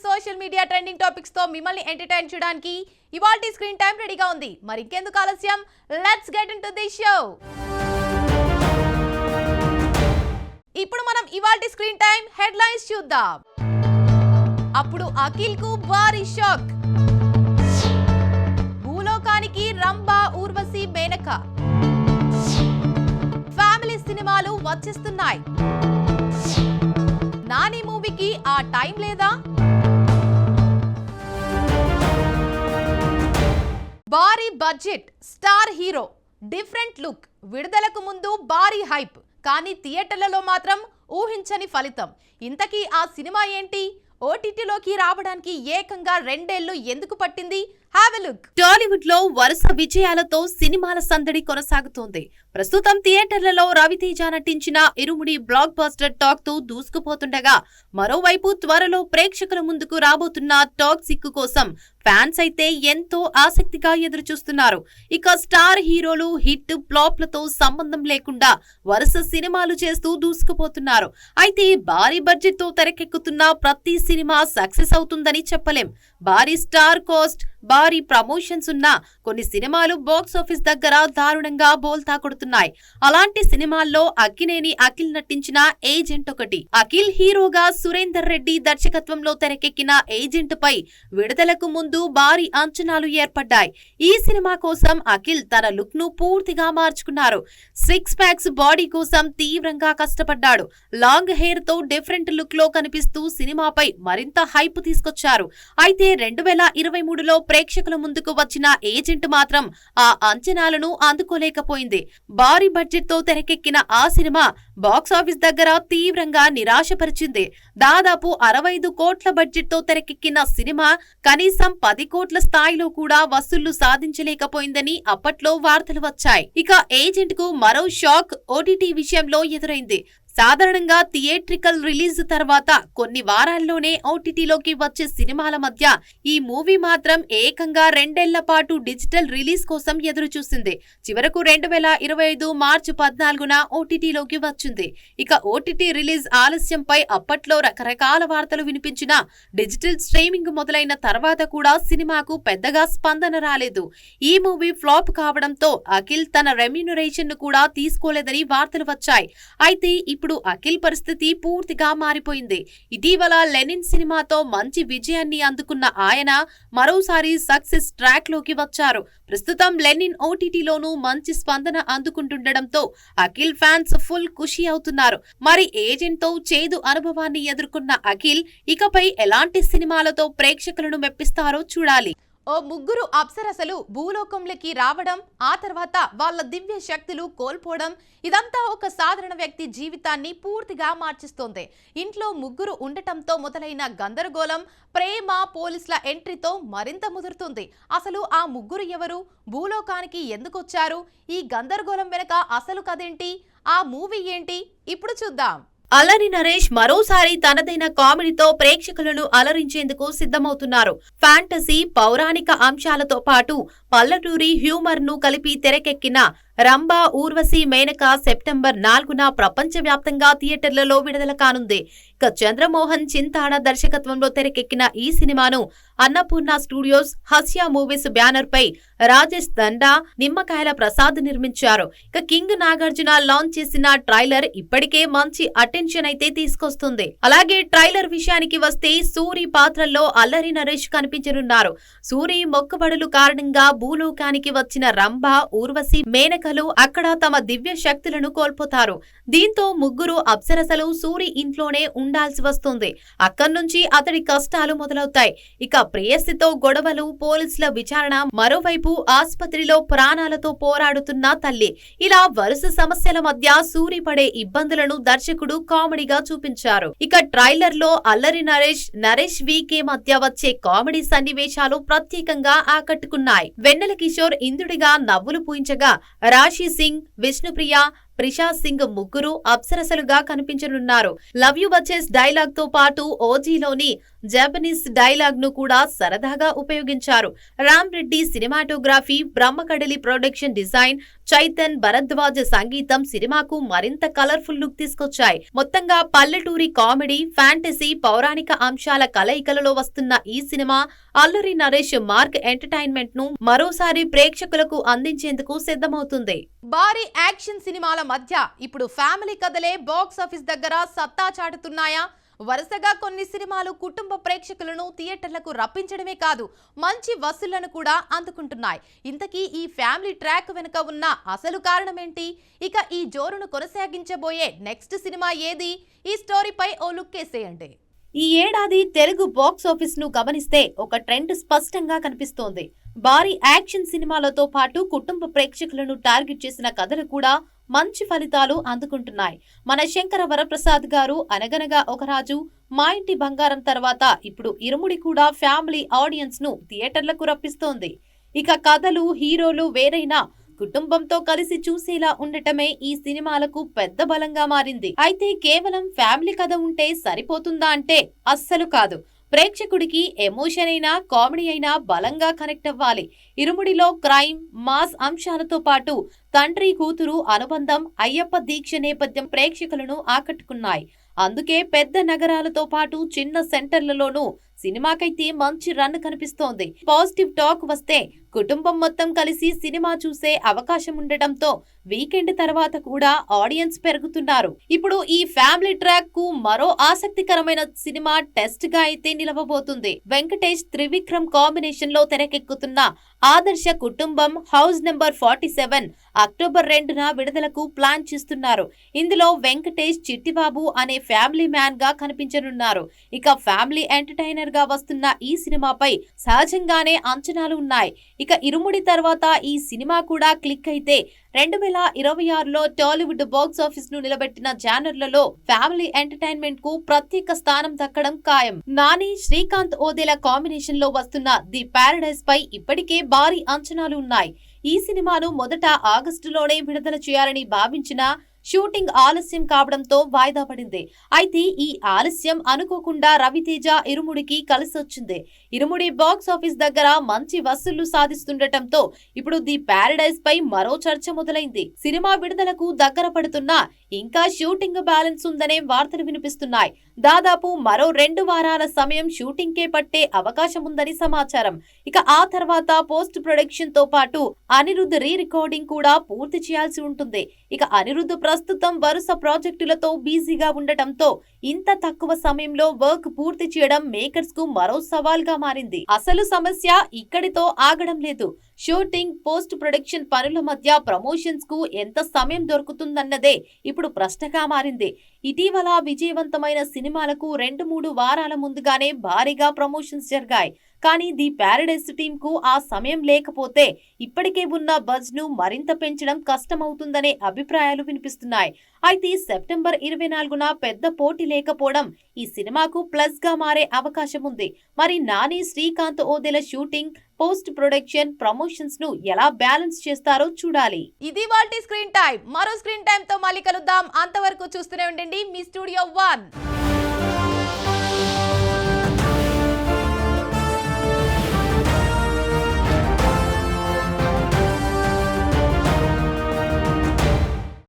Social media trending topics తో మిమ్మల్ని entertain చేయడానికి ఇవాల్టి స్క్రీన్ టైం రెడీగా ఉంది. మరి ఇంకెందుకు ఆలస్యం, let's get into the show. ఇప్పుడు మనం ఇవాల్టి స్క్రీన్ టైం హెడ్లైన్స్ చూద్దాం. అప్పుడు అఖిల్ కు భారీ షాక్. భూలోకానికి రంభా, ఊర్వశి, మేనక. ఫ్యామిలీ సినిమాలు వచ్చేస్తున్నాయి. నాని మూవీకి ఆ టైం లేదా? భారీ budget, star hero, different look. విడుదలకు ముందు భారీ హైప్, కానీ థియేటర్లలో మాత్రం ఊహించని ఫలితం. ఇంతకీ ఆ సినిమా ఏంటి? ఓటీటీలోకి రావడానికి ఏకంగా 2 ఏళ్లు ఎందుకు పట్టింది? Have a look. టాలీవుడ్ లో వరుస విజయాలతో సినిమాల సందడి కొనసాగుతోంది. ప్రస్తుతం థియేటర్లలో రవితేజ నటించిన ఇరుముడి బ్లాక్ బస్టర్ టాక్ తో దూసుకుపోతుండగా, మరోవైపు త్వరలో ప్రేక్షకుల ముందుకు రాబోతున్న టాక్సిక్ కోసం ఫ్యాన్స్ అయితే ఎంతో ఆసక్తిగా ఎదురుచూస్తున్నారు. ఇక స్టార్ హీరోలు హిట్ ఫ్లాప్లతో సంబంధం లేకుండా వరుస సినిమాలు చేస్తూ దూసుకుపోతున్నారు. అయితే భారీ బడ్జెట్ తో తెరకెక్కుతున్న ప్రతి సినిమా సక్సెస్ అవుతుందని చెప్పలేం. భారీ స్టార్ కాస్ట్, భారీ ప్రమోషన్స్ ఉన్న కొన్ని సినిమాలు బాక్స్ ఆఫీస్ దగ్గర దారుణంగా బోల్తా కొడుతున్నాయి. అలాంటి సినిమాల్లో అక్కినేని అఖిల్ నటించిన ఏజెంట్ ఒకటి. అఖిల్ హీరోగా సురేందర్ రెడ్డి దర్శకత్వంలో తెరకెక్కిన ఏజెంట్ పై విడుదలకు ముందు భారీ అంచనాలు ఏర్పడ్డాయి. ఈ సినిమా కోసం అఖిల్ తన లుక్ ను పూర్తిగా మార్చుకున్నారు. 6 ప్యాక్స్ బాడీ కోసం తీవ్రంగా కష్టపడ్డాడు. లాంగ్ హెయిర్ తో డిఫరెంట్ లుక్ లో కనిపిస్తూ సినిమాపై మరింత హైప్ తీసుకొచ్చారు. అయితే 2023లో ప్రేక్షకుల ముందుకు వచ్చిన ఏజెంట్ మాత్రం ఆ అంచనాలను అందుకోలేకపోయింది. భారీ బడ్జెట్ తో తెరకెక్కిన ఆ సినిమా బాక్స్ ఆఫీస్ దగ్గర తీవ్రంగా నిరాశపరిచింది. దాదాపు 65 కోట్ల బడ్జెట్ తో తెరకెక్కిన సినిమా కనీసం 10 కోట్ల స్థాయిలో కూడా వసూళ్లు సాధించలేకపోయిందని అప్పట్లో వార్తలు వచ్చాయి. ఇక ఏజెంట్ కు మరో షాక్ ఓటీటీ విషయంలో ఎదురైంది. సాధారణంగా థియేట్రికల్ రిలీజ్ తర్వాత కొన్ని వారాల్లోనే ఓటీటీలోకి వచ్చే సినిమాల మధ్య ఈ మూవీ మాత్రం ఏకంగా 2 ఏళ్ల పాటు డిజిటల్ రిలీజ్ కోసం ఎదురు చూసింది. చివరకు 2025 మార్చి 14న ఓటీటీలోకి వచ్చింది. ఇక ఓటీటీ రిలీజ్ ఆలస్యంపై అప్పట్లో రకరకాల వార్తలు వినిపించిన డిజిటల్ స్ట్రీమింగ్ మొదలైన తర్వాత కూడా సినిమాకు పెద్దగా స్పందన రాలేదు. ఈ మూవీ ఫ్లాప్ కావడంతో అఖిల్ తన రెమ్యూనరేషన్ ను కూడా తీసుకోలేదని వార్తలు వచ్చాయి. అయితే ఇప్పుడు అఖిల్ పరిస్థితి పూర్తిగా మారిపోయింది. ఇటీవల లెనిన్ సినిమాతో మంచి విజయాన్ని అందుకున్న ఆయన మరోసారి సక్సెస్ ట్రాక్ లోకి వచ్చారు. ప్రస్తుతం లెనిన్ ఓటీటీలోనూ మంచి స్పందన అందుకుంటుండటంతో అఖిల్ ఫ్యాన్స్ ఫుల్ ఖుషి అవుతున్నారు. మరి ఏజెంట్ తో చేదు అనుభవాన్ని ఎదుర్కొన్న అఖిల్ ఇకపై ఎలాంటి సినిమాలతో ప్రేక్షకులను మెప్పిస్తారో చూడాలి. ఓ ముగ్గురు అప్సరసలు భూలోకంలోకి రావడం, ఆ తర్వాత వాళ్ళ దివ్య శక్తులు కోల్పోవడం, ఇదంతా ఒక సాధారణ వ్యక్తి జీవితాన్ని పూర్తిగా మార్చిస్తోంది. ఇంట్లో ముగ్గురు ఉండటంతో మొదలైన గందరగోళం ప్రేమ, పోలీసుల ఎంట్రీతో మరింత ముదురుతుంది. అసలు ఆ ముగ్గురు ఎవరు? భూలోకానికి ఎందుకొచ్చారు? ఈ గందరగోళం వెనక అసలు కథేంటి? ఆ మూవీ ఏంటి? ఇప్పుడు చూద్దాం. అల్లరి నరేష్ మరోసారి తనదైన కామెడీతో ప్రేక్షకులను అలరించేందుకు సిద్ధమవుతున్నారు. ఫ్యాంటసీ, పౌరాణిక అంశాలతో పాటు పల్లెటూరి హ్యూమర్ ను కలిపి తెరకెక్కిన రంభా, ఊర్వశి, మేనక సెప్టెంబర్ 4న ప్రపంచవ్యాప్తంగా థియేటర్లలో విడుదల కానుంది. ఇక చంద్రమోహన్ చింతాడ దర్శకత్వంలో తెరకెక్కిన ఈ సినిమాను అన్నపూర్ణ స్టూడియోస్, హస్య మూవీస్ బ్యానర్ పై రాజేష్ దండా, నిమ్మకాయల ప్రసాద్ నిర్మించారు. ఇక కింగ్ నాగార్జున లాంచ్ చేసిన ట్రైలర్ ఇప్పటికే మంచి అటెన్షన్ అయితే తీసుకొస్తుంది. అలాగే ట్రైలర్ విషయానికి వస్తే సూరి పాత్రల్లో అల్లరి నరేష్ కనిపించనున్నారు. సూరి మొక్కుబడులు కారణంగా భూలోకానికి వచ్చిన రంభా, ఊర్వశి, మేనకలు అక్కడ తమ దివ్య శక్తులను కోల్పోతారు. దీంతో ముగ్గురు అప్సరసలు సూరి ఇంట్లోనే ఉండాల్సి వస్తుంది. అక్కడి నుంచి అతడి కష్టాలు మొదలవుతాయి. ఇక ప్రేయసితో గొడవలు, పోలీసుల విచారణ, మరోవైపు ఆసుపత్రిలో ప్రాణాలతో పోరాడుతున్న తల్లి, ఇలా వరుస సమస్యల మధ్య సూరి పడే ఇబ్బందులను దర్శకుడు కామెడీగా చూపించారు. ఇక ట్రైలర్ లో అల్లరి నరేష్ వీకే మధ్య వచ్చే కామెడీ సన్నివేశాలు ప్రత్యేకంగా ఆకట్టుకున్నాయి. వెన్నెల కిషోర్ ఇంద్రుడిగా నవ్వులు పూయించగా, రాశి సింగ్, విష్ణుప్రియ, ప్రశాంత్ సింగ్ ముగ్గురు అప్సరసలుగా కనిపించనున్నారు. లవ్ యు వచ్చేస్ డైలాగ్ తో పాటు ఓజీలోని జపనీస్ డైలాగ్ ను కూడా సరదాగా ఉపయోగించారు. Ram Reddy cinematography, Brahmakadali production design, Chaitan, Bharadwaj సంగీతం సినిమాకు మరింత కలర్ఫుల్ లుక్ తీసుకొచ్చాయి. మొత్తంగా పల్లెటూరి కామెడీ, ఫ్యాంటసీ, పౌరాణిక అంశాల కలయికలలో వస్తున్న ఈ cinema Allari Naresh mark entertainment ను మరోసారి ప్రేక్షకులకు అందించేందుకు సిద్ధమవుతుంది. భారీ యాక్షన్ సినిమాల మధ్య ఇప్పుడు ఫ్యామిలీ కథలే బాక్స్ ఆఫీస్ దగ్గర సత్తా చాటుతున్నాయా? వరుసగా కొన్ని సినిమాలు కుటుంబ ప్రేక్షకులను థియేటర్లకు రప్పించడమే కాదు, మంచి వసూళ్లను కూడా అందుకుంటున్నాయి. ఇంతకీ ఈ ఫ్యామిలీ ట్రాక్ వెనుక ఉన్న అసలు కారణమేంటి? ఇక ఈ జోరును కొనసాగించబోయే నెక్స్ట్ సినిమా ఏది? ఈ స్టోరీపై ఓ లుక్ వేసేయండి. ఈ ఏడాది తెలుగు బాక్స్ ఆఫీస్ ను గమనిస్తే ఒక ట్రెండ్ స్పష్టంగా కనిపిస్తోంది. భారీ యాక్షన్ సినిమాలతో పాటు కుటుంబ ప్రేక్షకులను టార్గెట్ చేసిన కథలు కూడా మంచి ఫలితాలు అందుకుంటున్నాయి. మన శంకర వరప్రసాద్ గారు అనగనగా ఒక రాజు, మా ఇంటి బంగారం తర్వాత ఇప్పుడు ఇరుముడి కూడా ఫ్యామిలీ ఆడియన్స్ ను థియేటర్లకు రప్పిస్తోంది. ఇక కథలు, హీరోలు వేరైనా కుటుంబంతో కలిసి చూసేలా ఉండటమే ఈ సినిమాలకు పెద్ద బలంగా మారింది. అయితే కేవలం ఫ్యామిలీ కథ ఉంటే సరిపోతుందా అంటే అస్సలు కాదు. ప్రేక్షకుడికి ఎమోషన్ అయినా, కామెడీ అయినా బలంగా కనెక్ట్ అవ్వాలి. ఇరుముడిలో క్రైమ్, మాస్ అంశాలతో పాటు తండ్రి కూతురు అనుబంధం, అయ్యప్ప దీక్ష నేపథ్యం ప్రేక్షకులను ఆకట్టుకున్నాయి. అందుకే పెద్ద నగరాలతో పాటు చిన్న సెంటర్లలోనూ సినిమాకైతే మంచి రన్ కనిపిస్తోంది. పాజిటివ్ టాక్ వస్తే కుటుంబం మొత్తం కలిసి సినిమా చూసే అవకాశం ఉండటంతో వీకెండ్ తర్వాత కూడా ఆడియన్స్ పెరుగుతున్నారు. ఇప్పుడు ఈ ఫ్యామిలీ ట్రాక్ కు మరో ఆసక్తికరమైన సినిమా టెస్ట్ గా అయితే నిలవబోతుంది. వెంకటేష్, త్రివిక్రమ్ కాంబినేషన్ లో తెరకెక్కుతున్న ఆదర్శ కుటుంబం హౌస్ నెంబర్ 47 అక్టోబర్ 2న విడుదలకు ప్లాన్ చేస్తున్నారు. ఇందులో వెంకటేష్ చిట్టిబాబు అనే ఫ్యామిలీ మ్యాన్ గా కనిపించనున్నారు. ఇక ఫ్యామిలీ ఎంటర్టైనర్ గా వస్తున్న ఈ సినిమాపై సహజంగానే అంచనాలు ఉన్నాయి. ఇక ఇరుముడి తర్వాత ఈ సినిమా కూడా క్లిక్ అయితే 2026లో టాలీవుడ్ బాక్స్ ఆఫీస్ ను నిలబెట్టిన జానర్లలో ఫ్యామిలీ ఎంటర్టైన్మెంట్ కు ప్రత్యేక స్థానం దక్కడం ఖాయం. నాని, శ్రీకాంత్ ఓదెల కాంబినేషన్ లో వస్తున్న ది ప్యారడైజ్ పై ఇప్పటికే భారీ అంచనాలు ఉన్నాయి. ఈ సినిమాను మొదట ఆగస్టులోనే విడుదల చేయాలని భావించిన షూటింగ్ ఆలస్యం కావడంతో వాయిదా పడింది. అయితే ఈ ఆలస్యం అనుకోకుండా రవితేజ ఇరుముడికి కలిసొచ్చింది. ఇరుముడి బాక్స్ ఆఫీస్ దగ్గర మంచి వసూళ్లు సాధిస్తుండటంతో ఇప్పుడు ది ప్యారడైజ్ పై మరో చర్చ మొదలైంది. సినిమా విడుదలకు దగ్గర పడుతున్నా ఇంకా షూటింగ్ బ్యాలెన్స్ ఉందనే వార్తలు వినిపిస్తున్నాయి. దాదాపు మరో 2 వారాల సమయం షూటింగ్ కే పట్టే అవకాశం ఉందని సమాచారం. ఇక ఆ తర్వాత పోస్ట్ ప్రొడక్షన్ తో పాటు అనిరుద్ధ్ రీ రికార్డింగ్ కూడా పూర్తి చేయాల్సి ఉంటుంది. ఇక అనిరుద్ధ్ ప్రస్తుతం వరుస ప్రాజెక్టులతో బిజీగా ఉండటంతో ఇంత తక్కువ సమయంలో వర్క్ పూర్తి చేయడం మేకర్స్ కు మరో సవాల్గా మారింది. అసలు సమస్య ఇక్కడితో ఆగడం లేదు. షూటింగ్, పోస్ట్ ప్రొడక్షన్ పనుల మధ్య ప్రమోషన్స్ కు ఎంత సమయం దొరుకుతుందన్నదే ఇప్పుడు ప్రశ్నగా మారింది. ఇటీవల విజయవంతమైన సినిమాలకు 2-3 వారాల ముందుగానే భారీగా ప్రమోషన్స్ జరిగాయి. కానీ ది ప్యారడైజ్ టీమ్ కు ఆ సమయం లేకపోతే ఇప్పటికే ఉన్న బజ్ ను మరింత పెంచడం కష్టమవుతుందనే అభిప్రాయాలు వినిపిస్తున్నాయి. అయితే సెప్టెంబర్ 24న పెద్ద పోటీ లేకపోవడం ఈ సినిమాకు ప్లస్ గా మారే అవకాశం ఉంది. మరి Nani, Srikanth Odela shooting, post production, promotions ను ఎలా బ్యాలెన్స్ చేస్తారో చూడాలి. ఇది వాల్టి స్క్రీన్ టైం. మరో స్క్రీన్ టైం తో మళ్ళీ కలుద్దాం. అంతవరకు చూస్తూనే ఉండండి మీ స్టూడియో 1.